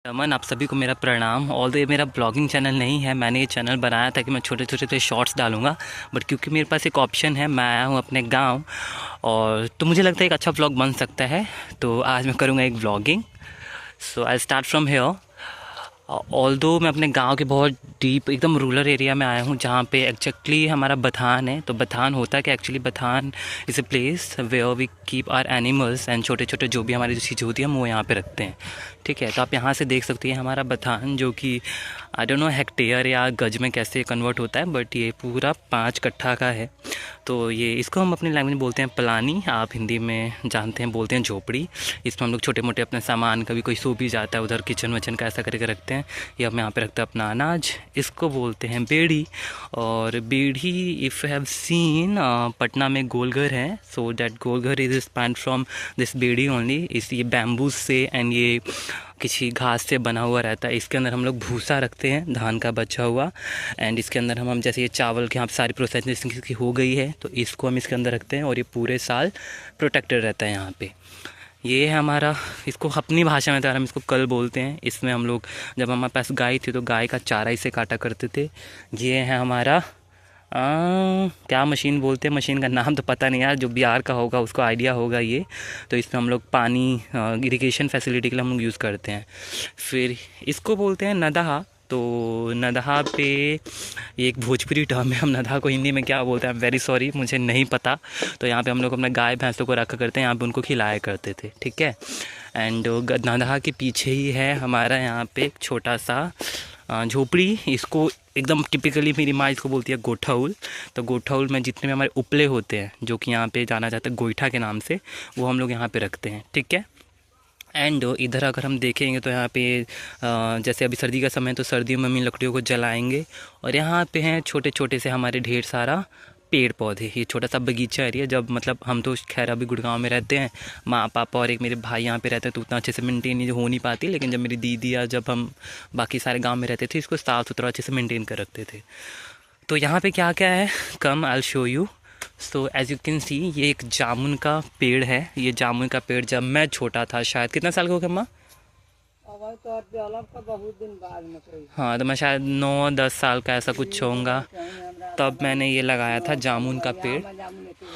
रमन, आप सभी को मेरा प्रणाम। ऑल ये मेरा ब्लॉगिंग चैनल नहीं है। मैंने ये चैनल बनाया था कि मैं छोटे छोटे से शॉर्ट्स डालूंगा, बट क्योंकि मेरे पास एक ऑप्शन है, मैं आया हूँ अपने गांव और तो मुझे लगता है एक अच्छा ब्लॉग बन सकता है। तो आज मैं करूँगा एक blogging. So I start from here. Although मैं अपने गांव के बहुत डीप एकदम रूरल एरिया में आया हूँ, जहाँ पे एक्जैक्टली हमारा बथान है। तो बथान होता है कि actually bathan is a place where we keep our animals and छोटे छोटे जो भी हमारी जो चीज़ें होती है हम वो यहाँ पे रखते हैं। ठीक है, तो आप यहाँ से देख सकते हैं हमारा बथान, जो कि आई डोंट नो हेक्टेयर या गज में कैसे कन्वर्ट होता है, बट ये पूरा 5 कट्ठा का है। तो ये इसको हम अपनी लैंग्वेज में बोलते हैं पलानी, आप हिंदी में जानते हैं बोलते हैं झोपड़ी। इसमें हम लोग छोटे मोटे अपने सामान, कभी कोई सो भी जाता है उधर किचन वचन का ऐसा करके रखते हैं। ये हम यहाँ पे रखते हैं अपना अनाज। इसको बोलते हैं बेड़ी। और बेड़ी इफ़ हैव सीन पटना में गोलघर है, so that Golghar is span from this बेड़ी ओनली। इस ये बैम्बूज से एंड ये किसी घास से बना हुआ रहता है। इसके अंदर हम लोग भूसा रखते हैं, धान का बचा हुआ। एंड इसके अंदर हम जैसे ये चावल के यहाँ सारी प्रोसेसिंग की हो गई है, तो इसको हम इसके अंदर रखते हैं और ये पूरे साल प्रोटेक्टेड रहता है यहाँ पे। ये है हमारा, इसको अपनी भाषा में तो हम इसको कल बोलते हैं। इसमें हम लोग, जब हमारे पास गाय थी तो गाय का चारा इसे काटा करते थे। ये है हमारा क्या मशीन बोलते हैं, मशीन का नाम तो पता नहीं यार, जो बिहार का होगा उसको आइडिया होगा ये। तो इसमें हम लोग पानी इरिगेशन फैसिलिटी के लिए हम लोग यूज़ करते हैं। फिर इसको बोलते हैं नदहा। तो नदहा पे ये एक भोजपुरी टर्म है, हम नदहा को हिंदी में क्या बोलते हैं वेरी सॉरी, मुझे नहीं पता। तो यहाँ पे हम लोग अपने गाय भैंसों को रखा करते हैं, यहाँ पे उनको खिलाया करते थे। ठीक है, एंड नदहा के पीछे ही है हमारा यहाँ पे एक छोटा सा झोपड़ी। इसको एकदम टिपिकली मेरी माँ इसको बोलती है गोठाउल। तो गोठाउल में जितने भी हमारे उपले होते हैं, जो कि यहाँ पे जाना जाता है गोईठा के नाम से, वो हम लोग यहाँ पे रखते हैं। ठीक है, एंड इधर अगर हम देखेंगे तो यहाँ पे जैसे अभी सर्दी का समय है तो सर्दियों में हम इन लकड़ियों को जलाएंगे। और यहाँ पे हैं छोटे छोटे से हमारे ढेर सारा पेड़ पौधे। ये छोटा सा बगीचा एरिया, जब मतलब हम तो खैर अभी गुड़गांव में रहते हैं, माँ पापा और एक मेरे भाई यहाँ पे रहते हैं, तो उतना अच्छे से मेंटेन हो नहीं पाती। लेकिन जब मेरी दीदी या जब हम बाकी सारे गांव में रहते थे, इसको साफ़ सुथरा अच्छे से मेंटेन कर रखते थे। तो यहाँ पे क्या क्या है, come I will show you. So as you can see, ये एक जामुन का पेड़ है। ये जामुन का पेड़ जब मैं छोटा था, शायद कितना साल का होगा माँ? बहुत दिन बाद में कोई। हाँ, तो मैं शायद 9-10 साल का ऐसा कुछ होऊंगा, तब मैंने ये लगाया था जामुन का पेड़।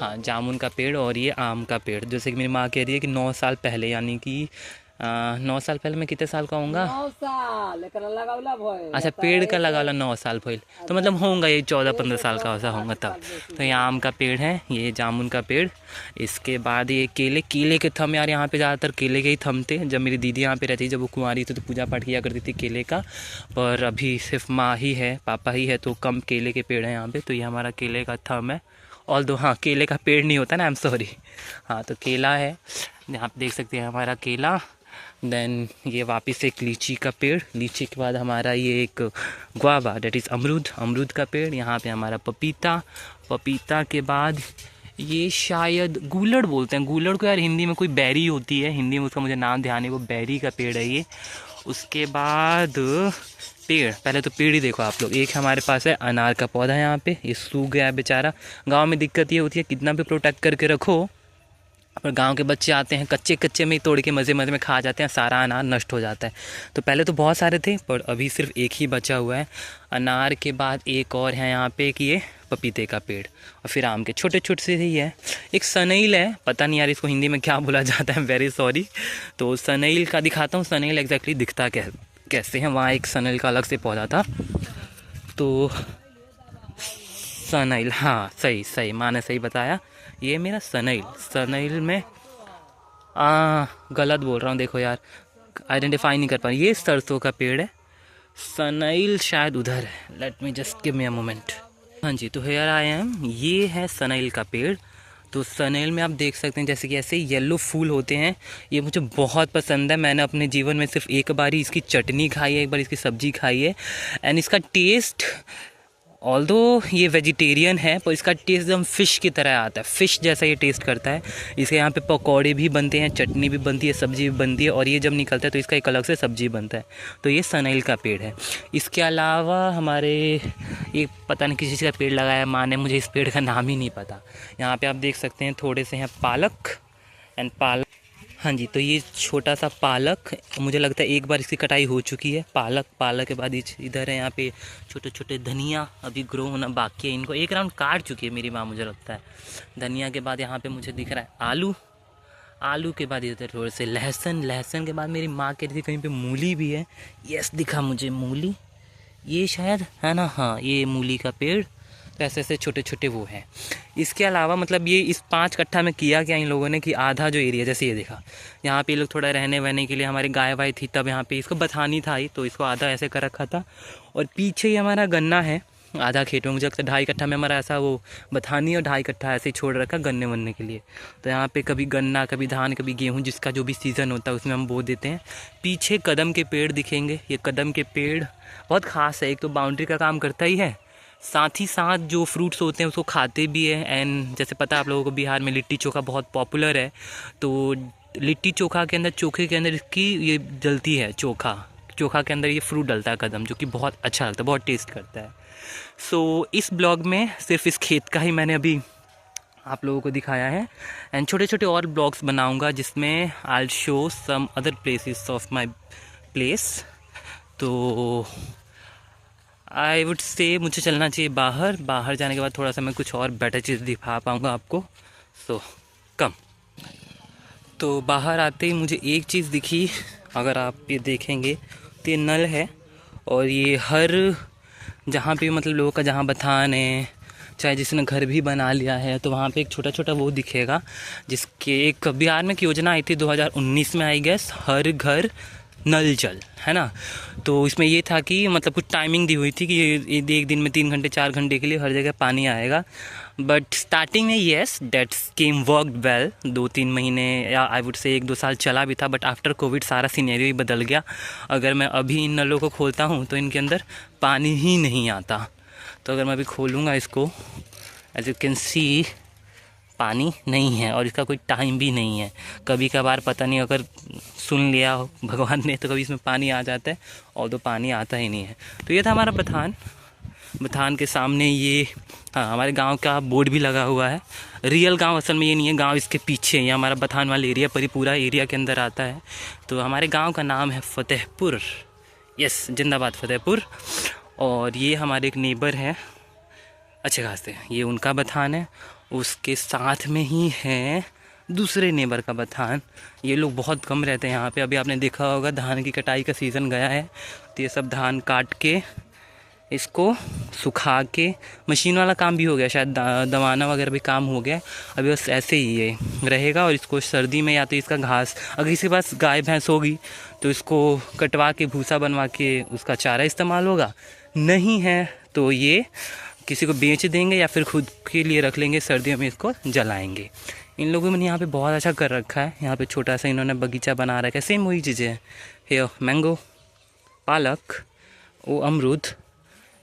हाँ, जामुन का पेड़ और ये आम का पेड़। जैसे कि मेरी माँ कह रही है कि 9 साल पहले, यानी कि 9 साल पहले मैं कितने साल का होऊंगा? 9 साल एकरा लगावला भइल। अच्छा, पेड़ का लगा ला 9 साल भइल, तो मतलब होऊंगा ये 14-15 साल का ऐसा होऊंगा तब। तो ये आम का पेड़ है, ये जामुन का पेड़। इसके बाद ये केले के थम, यार यहाँ पे ज़्यादातर केले के ही थम थे। जब मेरी दीदी यहाँ पे रहती, जब वो कुंवारी थी तो पूजा पाठ किया करती थी केले का। पर अभी सिर्फ माँ ही है, पापा ही है, तो कम केले के पेड़ हैं यहाँ पे। तो ये हमारा केले का थम है। ऑल दो हाँ, केले का पेड़ नहीं होता ना, आई एम सॉरी। हाँ, तो केला है, यहाँ पे देख सकते हैं हमारा केला। देन ये वापस एक लीची का पेड़, लीची के बाद हमारा ये एक गुआवा, डेट इज़ अमरूद का पेड़। यहाँ पे हमारा पपीता, पपीता के बाद ये शायद गूलड़ बोलते हैं। गूलड़ को यार हिंदी में कोई बैरी होती है, हिंदी में उसका मुझे नाम ध्यान है, वो बैरी का पेड़ है ये। उसके बाद पेड़, पहले तो पेड़ ही देखो आप लोग। एक हमारे पास है अनार का पौधा, यहाँ पे ये सूख गया है बेचारा। गाँव में दिक्कत ये होती है, कितना भी प्रोटेक्ट करके रखो, पर गांव के बच्चे आते हैं कच्चे कच्चे में ही तोड़ के मज़े मज़े में खा जाते हैं, सारा अनार नष्ट हो जाता है। तो पहले तो बहुत सारे थे, पर अभी सिर्फ एक ही बचा हुआ है। अनार के बाद एक और है यहाँ पे कि ये पपीते का पेड़, और फिर आम के छोटे छोटे से ही है। एक सनैल है, पता नहीं यार इसको हिंदी में क्या बोला जाता है, वेरी सॉरी। तो सनैल का दिखाता हूँ, सनैल एग्जैक्टली दिखता कैसे है। वहाँ एक सनैल का अलग से पौधा था। तो सनैल, हाँ सही माँ ने सही बताया, ये मेरा सनैल में गलत बोल रहा हूँ, देखो यार आइडेंटिफाई नहीं कर पा रहा। ये सरसों का पेड़ है, सनैल शायद उधर है, let me just give me a moment. हाँ जी, तो हेयर आई एम, ये है सनैल का पेड़। तो सनैल में आप देख सकते हैं जैसे कि ऐसे येलो फूल होते हैं, ये मुझे बहुत पसंद है। मैंने अपने जीवन में सिर्फ एक बार ही इसकी चटनी खाई है, एक बार इसकी सब्ज़ी खाई है। एंड इसका टेस्ट, ऑल्दो ये वेजिटेरियन है, पर इसका टेस्ट एकदम फ़िश की तरह आता है, फ़िश जैसा ये टेस्ट करता है। इसके यहाँ पे पकौड़े भी बनते हैं, चटनी भी बनती है, सब्ज़ी भी बनती है, और ये जब निकलता है तो इसका एक अलग से सब्ज़ी बनता है। तो ये सनैल का पेड़ है। इसके अलावा हमारे एक पता नहीं किसी चीज़ का पेड़ लगाया माँ ने, मुझे इस पेड़ का नाम ही नहीं पता। यहाँ पर आप देख सकते हैं थोड़े से हैं पालक एंड पालक। हाँ जी, तो ये छोटा सा पालक, मुझे लगता है एक बार इसकी कटाई हो चुकी है। पालक पालक के बाद इधर है यहाँ पे छोटे छोटे धनिया अभी ग्रो होना बाकी है। इनको एक राउंड काट चुकी है मेरी माँ, मुझे लगता है। धनिया के बाद यहाँ पे मुझे दिख रहा है आलू, आलू के बाद इधर थोड़े से लहसुन, लहसुन के बाद मेरी माँ कह रही थी कहीं पे मूली भी है। यस, दिखा मुझे मूली, ये शायद है ना, हाँ ये मूली का पेड़। तो ऐसे ऐसे छोटे छोटे वो हैं। इसके अलावा मतलब ये इस 5 कट्ठा में किया क्या इन लोगों ने कि आधा जो एरिया, जैसे ये देखा यहाँ पे ये लोग थोड़ा रहने वहने के लिए, हमारे गाय वाय थी तब यहाँ पे इसको बथानी था ही, तो इसको आधा ऐसे कर रखा था। और पीछे ही हमारा गन्ना है आधा खेत में, मुझे लगता है 2.5 कट्ठा में हमारा ऐसा वो बथानी और 2.5 कट्ठा ऐसे ही छोड़ रखा गन्ने वन्ने के लिए। तो यहाँ पे कभी गन्ना, कभी धान, कभी गेहूँ, जिसका जो भी सीज़न होता है उसमें हम बो देते हैं। पीछे कदम के पेड़ दिखेंगे। ये कदम के पेड़ बहुत ख़ास है, एक तो बाउंड्री का काम करता ही है, साथ ही साथ जो फ्रूट्स होते हैं उसको खाते भी है। एंड जैसे पता है आप लोगों को बिहार में लिट्टी चोखा बहुत पॉपुलर है, तो लिट्टी चोखा के अंदर, चोखे के अंदर इसकी ये डलती है, चोखा के अंदर ये फ्रूट डलता है कदम, जो कि बहुत अच्छा लगता है, बहुत टेस्ट करता है। सो इस ब्लॉग में सिर्फ इस खेत का ही मैंने अभी आप लोगों को दिखाया है। एंड छोटे छोटे और ब्लॉग्स बनाऊंगा जिसमें I will show some other places of my place. तो आई वुड से मुझे चलना चाहिए बाहर, बाहर जाने के बाद थोड़ा सा मैं कुछ और बेटर चीज़ दिखा पाऊँगा आपको। सो कम। तो बाहर आते ही मुझे एक चीज़ दिखी, अगर आप ये देखेंगे तो ये नल है। और ये हर जहाँ पे मतलब लोगों का जहाँ बथान है, चाहे जिसने घर भी बना लिया है, तो वहाँ पे एक छोटा छोटा वो दिखेगा, जिसके एक बिहार में एक योजना आई थी 2019 में आई गेस, हर घर नल जल, है ना। तो इसमें ये था कि मतलब कुछ टाइमिंग दी हुई थी कि ये एक दिन में 3 घंटे 4 घंटे के लिए हर जगह पानी आएगा। बट स्टार्टिंग में yes that scheme worked well, 2-3 महीने या आई वुड से 1-2 साल चला भी था। बट आफ्टर कोविड सारा सिनेरियो ही बदल गया। अगर मैं अभी इन नलों को खोलता हूँ तो इनके अंदर पानी ही नहीं आता। तो अगर मैं अभी खोलूँगा इसको, एज यू कैन सी पानी नहीं है, और इसका कोई टाइम भी नहीं है। कभी कभार पता नहीं अगर सुन लिया हो भगवान ने तो कभी इसमें पानी आ जाता है, और तो पानी आता ही नहीं है। तो ये था हमारा बथान। बथान के सामने ये हाँ हमारे गांव का बोर्ड भी लगा हुआ है। रियल गांव असल में ये नहीं है, गांव इसके पीछे, ये हमारा बथान वाला एरिया पूरा एरिया के अंदर आता है। तो हमारे गांव का नाम है फतेहपुर। यस, जिंदाबाद फतेहपुर। और ये हमारे एक नेबर हैं अच्छे खासे, ये उनका बथान है। उसके साथ में ही है दूसरे नेबर का बथान। ये लोग बहुत कम रहते हैं यहाँ पे। अभी आपने देखा होगा धान की कटाई का सीज़न गया है, तो ये सब धान काट के इसको सुखा के, मशीन वाला काम भी हो गया शायद, दवाना वगैरह भी काम हो गया। अभी बस ऐसे ही ये रहेगा। और इसको सर्दी में या तो इसका घास, अगर किसी के पास गाय भैंस होगी तो इसको कटवा के भूसा बनवा के उसका चारा इस्तेमाल होगा, नहीं है तो ये किसी को बेच देंगे या फिर खुद के लिए रख लेंगे, सर्दियों में इसको जलाएंगे। इन लोगों ने यहाँ पे बहुत अच्छा कर रखा है। यहाँ पे छोटा सा इन्होंने बगीचा बना रखा है। सेम वही चीज़ें हैं, हे मैंगो, पालक, वो अमरूद,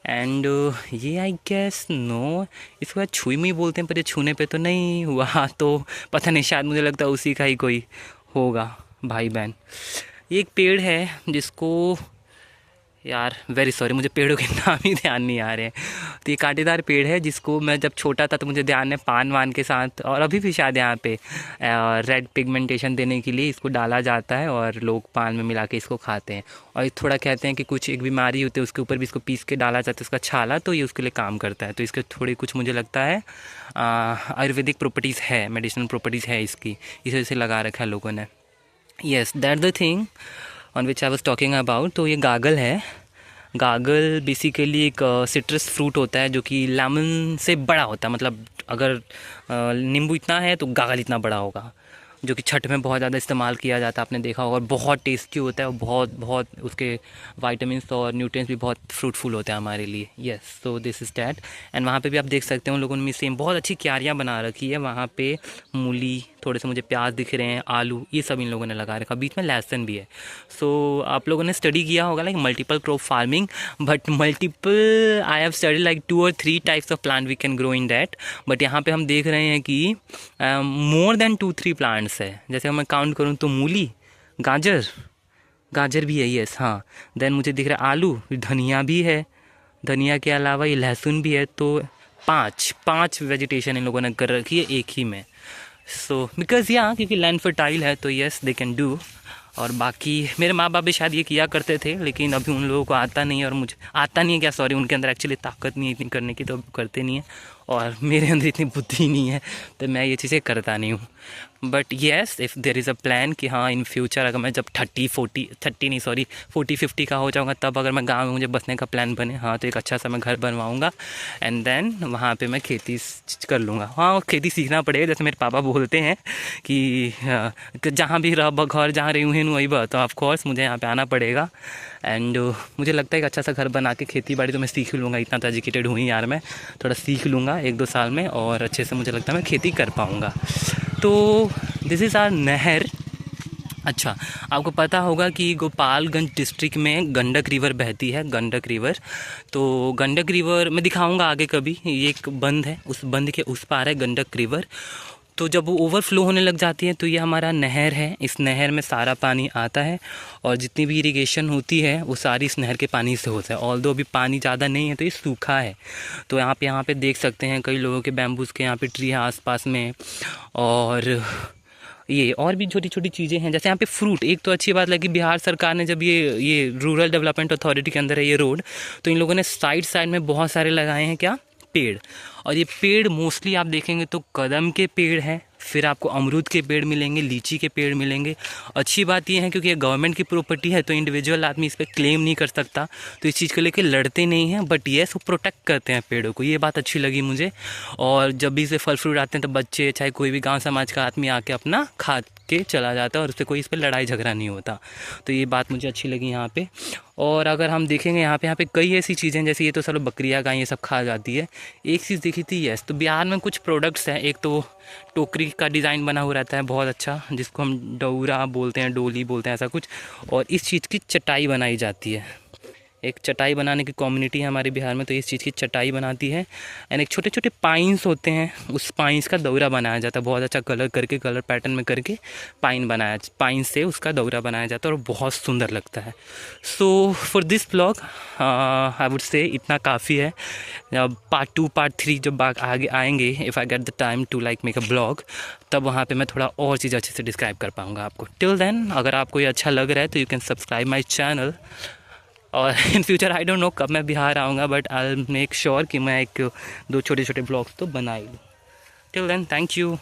एंड ये आई गेस नो, इसको शायद छुई में ही बोलते हैं, पर ये छूने पे तो नहीं हुआ, तो पता नहीं, शायद मुझे लगता है उसी का ही कोई होगा भाई बहन। ये एक पेड़ है जिसको, यार वेरी सॉरी, मुझे पेड़ों के नाम ही ध्यान नहीं आ रहे हैं। तो ये कांटेदार पेड़ है जिसको मैं जब छोटा था तो मुझे ध्यान है पान वान के साथ, और अभी भी शायद यहाँ पे रेड पिगमेंटेशन देने के लिए इसको डाला जाता है, और लोग पान में मिला के इसको खाते हैं। और थोड़ा कहते हैं कि कुछ एक बीमारी होती है उसके ऊपर भी इसको पीस के डाला जाता है, उसका छाला, तो ये उसके लिए काम करता है। तो इसके थोड़ी कुछ मुझे लगता है आयुर्वेदिक प्रॉपर्टीज़ है, मेडिसिनल प्रॉपर्टीज़ है इसकी, इस वजह से लगा रखा है लोगों ने। Yes, that the thing on which I was talking about. तो ये गागल है। गागल बेसिकली एक सिट्रस फ्रूट होता है जो कि लेमन से बड़ा होता है। मतलब अगर नींबू इतना है तो गागल इतना बड़ा होगा, जो कि छठ में बहुत ज़्यादा इस्तेमाल किया जाता है, आपने देखा होगा। और बहुत टेस्टी होता है, और बहुत बहुत उसके वाइटामिन्स और न्यूट्रिएंट्स भी बहुत फ्रूटफुल होते हैं हमारे लिए। Yes, so this is that. And वहाँ पे भी आप देख सकते हो उन लोगों ने सेम बहुत अच्छी क्यारियाँ बना रखी है। वहाँ पे मूली, थोड़े से मुझे प्याज दिख रहे हैं, आलू, ये सब इन लोगों ने लगा रखा। बीच में लहसुन भी है। सो आप लोगों ने स्टडी किया होगा like multiple crop farming, but multiple I have study like 2 or 3 types of plant we can grow in that. But यहाँ पे हम देख रहे हैं कि मोर देन 2-3 प्लांट्स है। जैसे मैं काउंट करूँ तो मूली, गाजर भी है, यस हाँ। देन मुझे दिख रहा है आलू, धनिया भी है, धनिया के अलावा ये लहसुन भी है। तो 5 वेजिटेशन इन लोगों ने कर रखी है एक ही में। सो बिकॉज़ या क्योंकि लैंड फर्टाइल है तो यस दे कैन डू। और बाकी मेरे माँ बाप भी शायद ये किया करते थे, लेकिन अभी उन लोगों को आता नहीं है, और मुझे आता नहीं है क्या, सॉरी, उनके अंदर एक्चुअली ताकत नहीं है इतनी करने की, तो अब करते नहीं है, और मेरे अंदर इतनी बुद्धि नहीं है, तो मैं ये चीज़ें करता नहीं हूँ। But yes, if there is a plan कि हाँ इन फ्यूचर अगर मैं जब 40-50 का हो जाऊँगा, तब अगर मैं गाँव में मुझे बसने का प्लान बने, हाँ, तो एक अच्छा सा मैं घर बनवाऊँगा एंड देन वहाँ पे मैं खेती कर लूँगा। हाँ, खेती सीखना पड़ेगा, जैसे मेरे पापा बोलते हैं कि जहाँ भी रह घर जहाँ रही हूँ वही बात, तो ऑफकोर्स मुझे यहाँ पे आना पड़ेगा। एंड मुझे लगता है कि अच्छा सा घर बना के खेती बाड़ी तो मैं सीख लूँगा, इतना तो एजुकेटेड हुई यार, मैं थोड़ा सीख लूँगा 1-2 साल में, और अच्छे से मुझे लगता है मैं खेती कर पाऊँगा। तो दिस इज़ आवर नहर। अच्छा, आपको पता होगा कि गोपालगंज डिस्ट्रिक्ट में गंडक रिवर बहती है, गंडक रिवर। तो गंडक रिवर मैं दिखाऊंगा आगे कभी, ये एक बंद है, उस बंद के उस पार है गंडक रिवर। तो जब वो ओवरफ्लो होने लग जाती है तो ये हमारा नहर है, इस नहर में सारा पानी आता है, और जितनी भी इरिगेशन होती है वो सारी इस नहर के पानी से होता है। ऑल्दो अभी पानी ज़्यादा नहीं है तो ये सूखा है। तो यहाँ पे देख सकते हैं कई लोगों के बैम्बूज़ के यहाँ पे ट्री है आसपास में, और ये और भी छोटी छोटी चीज़ें हैं, जैसे यहाँ पे फ्रूट। एक तो अच्छी बात लगी, बिहार सरकार ने जब ये रूरल डेवलपमेंट अथॉरिटी के अंदर है ये रोड, तो इन लोगों ने साइड साइड में बहुत सारे लगाए हैं क्या, पेड़। और ये पेड़ मोस्टली आप देखेंगे तो कदम के पेड़ हैं, फिर आपको अमरूद के पेड़ मिलेंगे, लीची के पेड़ मिलेंगे। अच्छी बात ये है क्योंकि ये गवर्नमेंट की प्रॉपर्टी है तो इंडिविजुअल आदमी इस पर क्लेम नहीं कर सकता, तो इस चीज़ को लेकर लड़ते नहीं हैं, बट येस वो प्रोटेक्ट करते हैं पेड़ों को, ये बात अच्छी लगी मुझे। और जब भी इसे फल फ्रूट आते हैं तो बच्चे चाहे कोई भी गांव समाज का आदमी आके अपना खा के चला जाता है, और उससे कोई इस पर लड़ाई झगड़ा नहीं होता, तो ये बात मुझे अच्छी लगी यहाँ पे। और अगर हम देखेंगे यहाँ पे कई ऐसी चीज़ें, जैसे ये तो चलो बकरियाँ गाय ये सब खा जाती है। एक चीज़ देखी थी, यस, तो बिहार में कुछ प्रोडक्ट्स हैं, एक तो टोकरी का डिज़ाइन बना हुआ रहता है बहुत अच्छा, जिसको हम डौरा बोलते हैं, डोली बोलते हैं, ऐसा कुछ, और इस चीज़ की चटाई बनाई जाती है। एक चटाई बनाने की कम्युनिटी है हमारे बिहार में, तो इस चीज़ की चटाई बनाती है। एंड एक छोटे छोटे पाइन्स होते हैं, उस पाइन्स का दौरा बनाया जाता है, बहुत अच्छा कलर करके, कलर पैटर्न में करके पाइन से उसका दौरा बनाया जाता है, और बहुत सुंदर लगता है। So for this blog I would say इतना काफ़ी है। पार्ट 2 पार्ट 3 जब आगे आएंगे, if I get the time to like make a blog, तब वहाँ पे मैं थोड़ा और चीज़ अच्छे से डिस्क्राइब कर पाऊँगा आपको। टिल देन अगर आपको ये अच्छा लग रहा है तो you can subscribe my channel. और in future I don't know कब मैं बिहार आऊँगा, but I will make sure कि मैं 1-2 छोटे छोटे ब्लॉग्स तो बना ही लूँ। Till then thank you.